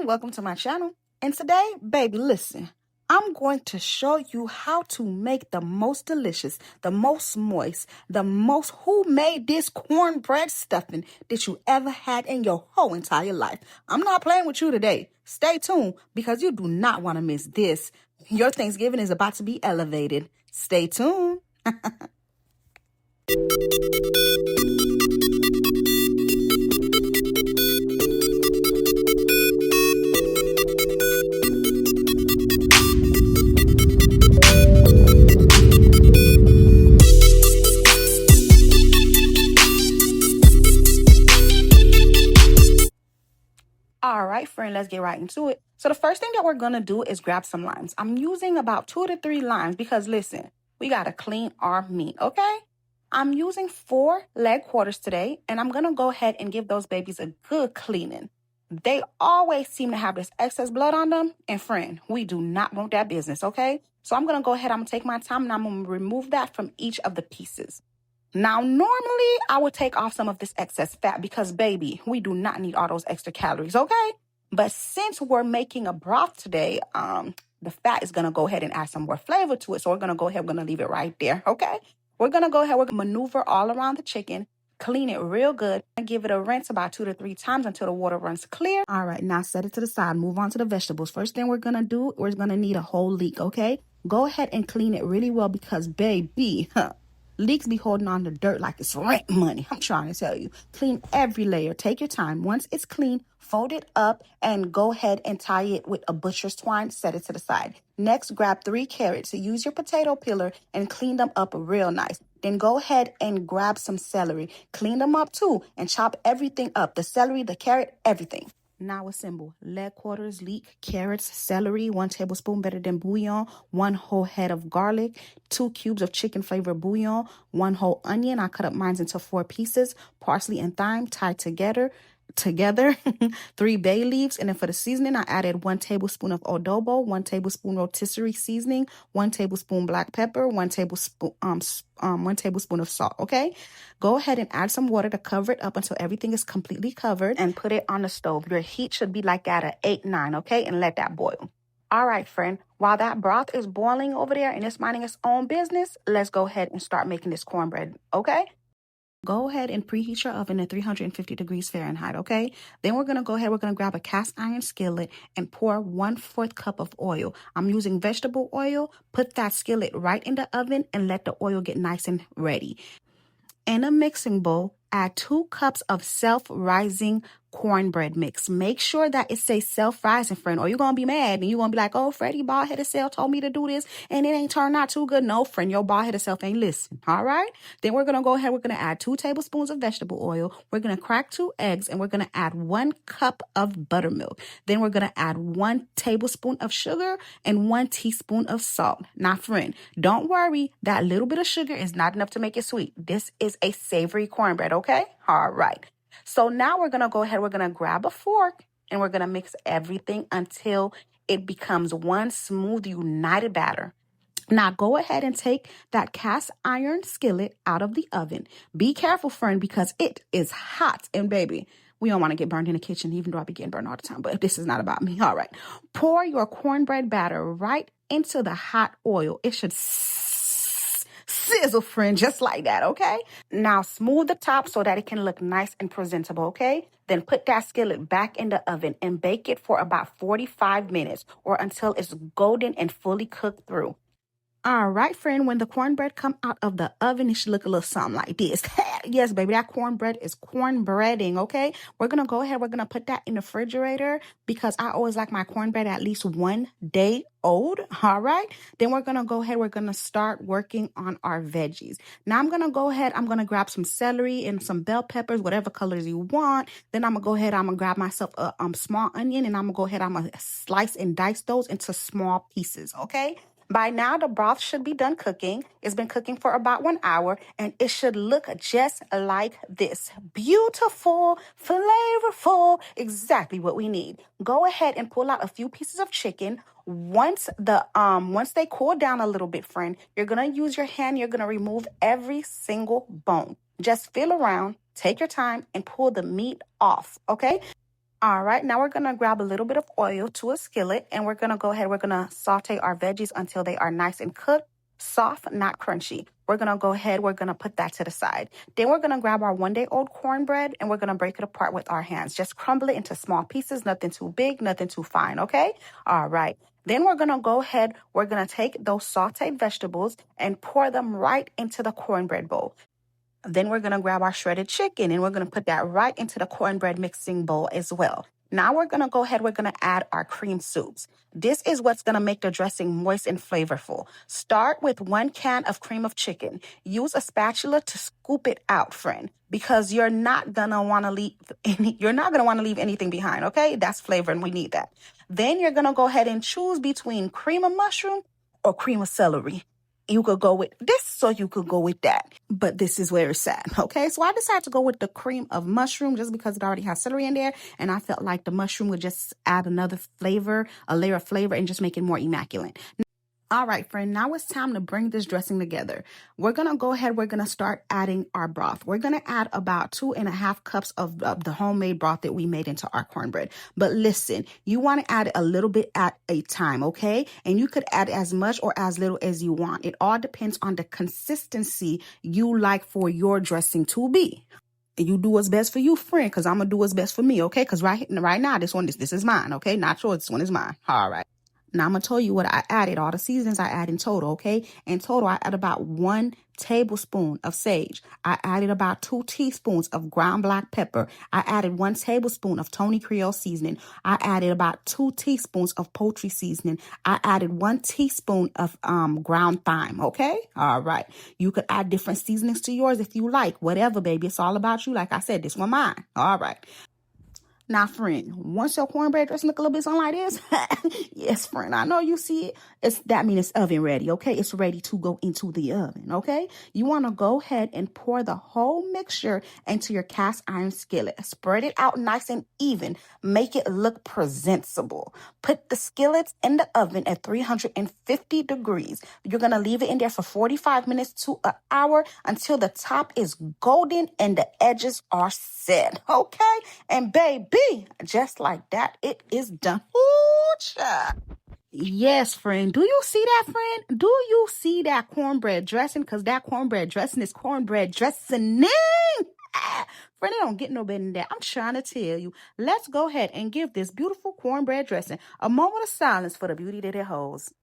everyone, welcome to my channel. And today, baby, listen, I'm going to show you how to make the most delicious, the most moist, the most who made this cornbread stuffing that you ever had in your whole entire life. I'm not playing with you today. Stay tuned because you do not want to miss this. Your Thanksgiving is about to be elevated. Stay tuned. All right, friend, let's get right into it. So the first thing that we're going to do is grab some limes. I'm using about 2 to 3 limes because, listen, we got to clean our meat, okay? I'm using 4 leg quarters today, and I'm going to go ahead and give those babies a good cleaning. They always seem to have this excess blood on them, and friend, we do not want that business, okay? So I'm going to go ahead, I'm going to take my time, and I'm going to remove that from each of the pieces. Now, normally, I would take off some of this excess fat because, baby, we do not need all those extra calories, okay? But since we're making a broth today, the fat is going to go ahead and add some more flavor to it. So we're going to go ahead, we're going to leave it right there, okay? We're going to go ahead, we're going to maneuver all around the chicken, clean it real good, and give it a rinse about 2 to 3 times until the water runs clear. All right, now set it to the side. Move on to the vegetables. First thing we're going to do, we're going to need a whole leek, okay? Go ahead and clean it really well because, baby, leeks be holding on to dirt like it's rent money. I'm trying to tell you. Clean every layer. Take your time. Once it's clean, fold it up and go ahead and tie it with a butcher's twine. Set it to the side. Next, grab 3 carrots. Use your potato peeler and clean them up real nice. Then go ahead and grab some celery. Clean them up too and chop everything up. The celery, the carrot, everything. Now assemble leg quarters, leek, carrots, celery, 1 tablespoon Better Than Bouillon, 1 whole head of garlic, 2 cubes of chicken flavor bouillon, 1 whole onion. I cut up mine into 4 pieces, parsley and thyme tied together, 3 bay leaves. And then for the seasoning, I added 1 tablespoon of adobo, 1 tablespoon rotisserie seasoning, 1 tablespoon black pepper, 1 tablespoon 1 tablespoon of salt. Okay, go ahead and add some water to cover it up until everything is completely covered and put it on the stove. Your heat should be like at a 8-9, okay, and let that boil. All right, friend, while that broth is boiling over there and it's minding its own business, let's go ahead and start making this cornbread, okay? Go ahead and preheat your oven at 350 degrees Fahrenheit, okay? Then we're going to go ahead, we're going to grab a cast iron skillet and pour 1/4 cup of oil. I'm using vegetable oil. Put that skillet right in the oven and let the oil get nice and ready. In a mixing bowl, add 2 cups of self-rising cornbread mix. Make sure that it says self-rising, friend, or you're going to be mad and you're going to be like, oh, Freddie, bald-headed self told me to do this and it ain't turned out too good. No, friend, your bald-headed self ain't listen, all right? Then we're going to go ahead, we're going to add 2 tablespoons of vegetable oil. We're going to crack 2 eggs and we're going to add 1 cup of buttermilk. Then we're going to add 1 tablespoon of sugar and 1 teaspoon of salt. Now, friend, don't worry, that little bit of sugar is not enough to make it sweet. This is a savory cornbread, okay? All right. So now we're going to go ahead, we're going to grab a fork and we're going to mix everything until it becomes one smooth, united batter. Now go ahead and take that cast iron skillet out of the oven. Be careful, friend, because it is hot. And baby, we don't want to get burned in the kitchen, even though I be getting burned all the time. But this is not about me. All right. Pour your cornbread batter right into the hot oil. It should sizzle, friend, just like that, okay? Now smooth the top so that it can look nice and presentable, okay? Then put that skillet back in the oven and bake it for about 45 minutes or until it's golden and fully cooked through. All right, friend, when the cornbread come out of the oven, it should look a little something like this. Yes, baby, that cornbread is cornbreading, okay? We're going to go ahead. We're going to put that in the refrigerator because I always like my cornbread at least 1 day old, all right? Then we're going to go ahead. We're going to start working on our veggies. Now I'm going to go ahead. I'm going to grab some celery and some bell peppers, whatever colors you want. Then I'm going to go ahead. I'm going to grab myself a small onion and I'm going to go ahead. I'm going to slice and dice those into small pieces, okay? By now, the broth should be done cooking. It's been cooking for about 1 hour, and it should look just like this. Beautiful, flavorful, exactly what we need. Go ahead and pull out a few pieces of chicken. Once they cool down a little bit, friend, you're going to use your hand. You're going to remove every single bone. Just feel around, take your time, and pull the meat off, okay? All right, now we're gonna grab a little bit of oil to a skillet and we're gonna go ahead, we're gonna saute our veggies until they are nice and cooked, soft, not crunchy. We're gonna go ahead, we're gonna put that to the side. Then we're gonna grab our 1-day-old cornbread and we're gonna break it apart with our hands. Just crumble it into small pieces, nothing too big, nothing too fine, okay? All right. Then we're gonna go ahead, we're gonna take those sauteed vegetables and pour them right into the cornbread bowl. Then we're going to grab our shredded chicken and we're going to put that right into the cornbread mixing bowl as well. Now we're going to go ahead, we're going to add our cream soups. This is what's going to make the dressing moist and flavorful. Start with 1 can of cream of chicken. Use a spatula to scoop it out, friend, because you're not going to want to leave anything behind, okay? That's flavor and we need that. Then you're going to go ahead and choose between cream of mushroom or cream of celery. You could go with this or you could go with that. But this is where it's at, okay? So I decided to go with the cream of mushroom just because it already has celery in there. And I felt like the mushroom would just add another flavor, a layer of flavor, and just make it more immaculate. All right, friend, now it's time to bring this dressing together. We're going to go ahead. We're going to start adding our broth. We're going to add about 2.5 cups of the homemade broth that we made into our cornbread. But listen, you want to add a little bit at a time, okay? And you could add as much or as little as you want. It all depends on the consistency you like for your dressing to be. You do what's best for you, friend, because I'm going to do what's best for me, okay? Because right now, this is mine, okay? Not yours. This one is mine. All right. Now, I'm going to tell you what I added, all the seasonings I add in total, okay? In total, I add about 1 tablespoon of sage. I added about 2 teaspoons of ground black pepper. I added 1 tablespoon of Tony Creole seasoning. I added about 2 teaspoons of poultry seasoning. I added 1 teaspoon of ground thyme, okay? All right. You could add different seasonings to yours if you like. Whatever, baby. It's all about you. Like I said, this one mine. All right. Now, friend, once your cornbread dressing look a little bit something like this, yes, friend, I know you see it. That means it's oven ready, okay? It's ready to go into the oven, okay? You want to go ahead and pour the whole mixture into your cast iron skillet. Spread it out nice and even. Make it look presentable. Put the skillets in the oven at 350 degrees. You're going to leave it in there for 45 minutes to an hour until the top is golden and the edges are set, okay? And baby, just like that, it is done. Ooh, child. Yes, friend. Do you see that, friend? Do you see that cornbread dressing? Because that cornbread dressing is cornbread dressing. Friend, it don't get no better than that. I'm trying to tell you. Let's go ahead and give this beautiful cornbread dressing a moment of silence for the beauty that it holds.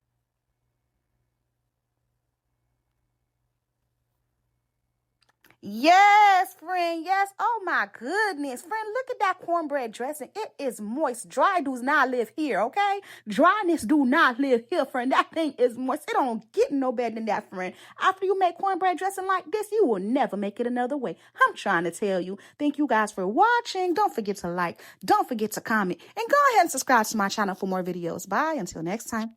Yes, friend. Yes. Oh, my goodness. Friend, look at that cornbread dressing. It is moist. Dry does not live here, okay? Dryness do not live here, friend. That thing is moist. It don't get no better than that, friend. After you make cornbread dressing like this, you will never make it another way. I'm trying to tell you. Thank you guys for watching. Don't forget to like. Don't forget to comment. And go ahead and subscribe to my channel for more videos. Bye. Until next time.